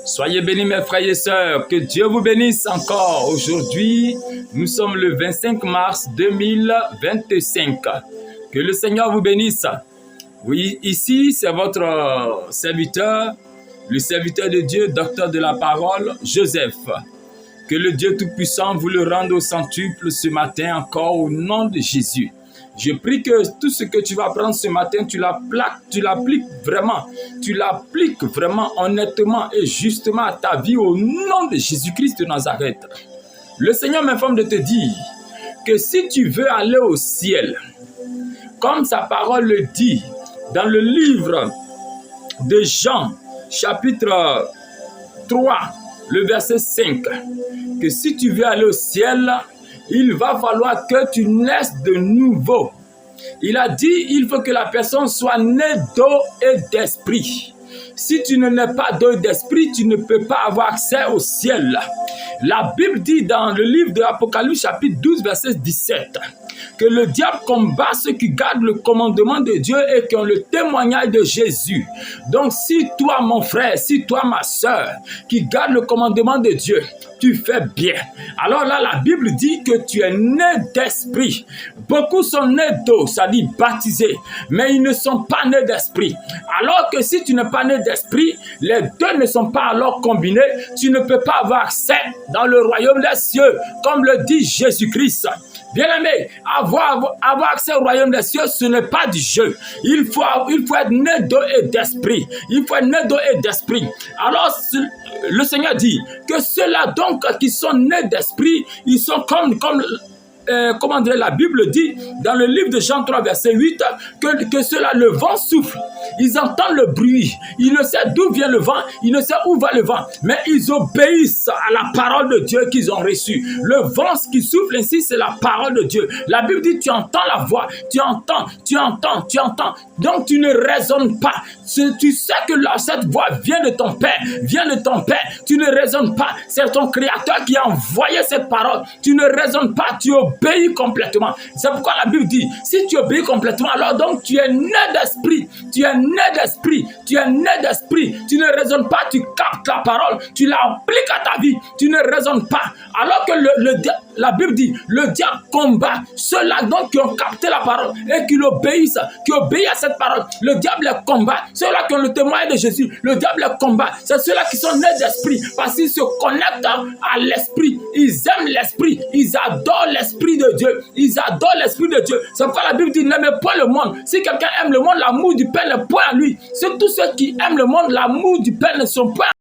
Soyez bénis mes frères et sœurs, que Dieu vous bénisse encore. Aujourd'hui, nous sommes le 25 mars 2025. Que le Seigneur vous bénisse. Oui, ici c'est votre serviteur, le serviteur de Dieu, docteur de la parole, Joseph. Que le Dieu Tout-Puissant vous le rende au centuple ce matin encore au nom de Jésus. Je prie que tout ce que tu vas prendre ce matin, tu l'appliques vraiment honnêtement et justement à ta vie au nom de Jésus-Christ de Nazareth. Le Seigneur m'informe de te dire que si tu veux aller au ciel, comme sa parole le dit dans le livre de Jean, chapitre 3, le verset 5, que si tu veux aller au ciel, il va falloir que tu naisses de nouveau. Il a dit, il faut que la personne soit née d'eau et d'esprit. Si tu ne nais pas d'eau et d'esprit, tu ne peux pas avoir accès au ciel. La Bible dit dans le livre de l'Apocalypse, chapitre 12, verset 17, que le diable combat ceux qui gardent le commandement de Dieu et qui ont le témoignage de Jésus. Donc si toi, mon frère, si toi, ma soeur, qui garde le commandement de Dieu, tu fais bien. Alors là, la Bible dit que tu es né d'esprit. Beaucoup sont nés d'eau, ça dit baptisés, mais ils ne sont pas nés d'esprit. Alors que si tu n'es pas né d'esprit, les deux ne sont pas alors combinés, tu ne peux pas avoir accès dans le royaume des cieux, comme le dit Jésus-Christ. Bien-aimé, avoir accès au royaume des cieux, ce n'est pas du jeu. Il faut être né d'eau et d'esprit. Il faut être né d'eau et d'esprit. Alors, le Seigneur dit que ceux-là donc qui sont nés d'esprit, ils sont comment dire, la Bible dit dans le livre de Jean 3, verset 8, que ceux-là, le vent souffle. Ils entendent le bruit. Ils ne savent d'où vient le vent. Ils ne savent où va le vent. Mais ils obéissent à la parole de Dieu qu'ils ont reçue. Le vent qui souffle ainsi, c'est la parole de Dieu. La Bible dit, tu entends la voix. Tu entends. Donc, tu ne raisonnes pas. Tu sais que cette voix vient de ton Père. Tu ne raisonnes pas. C'est ton Créateur qui a envoyé cette parole. Tu ne raisonnes pas. Tu obéis complètement. C'est pourquoi la Bible dit, si tu obéis complètement, alors donc tu es né d'esprit. Tu ne raisonnes pas, tu captes la parole, tu l'appliques à ta vie, tu ne raisonnes pas. Alors que la Bible dit, le diable combat ceux-là donc qui ont capté la parole et qui obéissent à cette parole. Le diable les combat. Ceux-là qui ont le témoignage de Jésus, le diable les combat. C'est ceux-là qui sont nés d'esprit parce qu'ils se connectent à l'esprit. Ils aiment l'esprit, ils adorent l'esprit de Dieu. C'est pourquoi la Bible dit, n'aimez pas le monde. Si quelqu'un aime le monde, l'amour du Père n'est point à lui. C'est tous ceux qui aiment le monde, l'amour du Père ne sont pas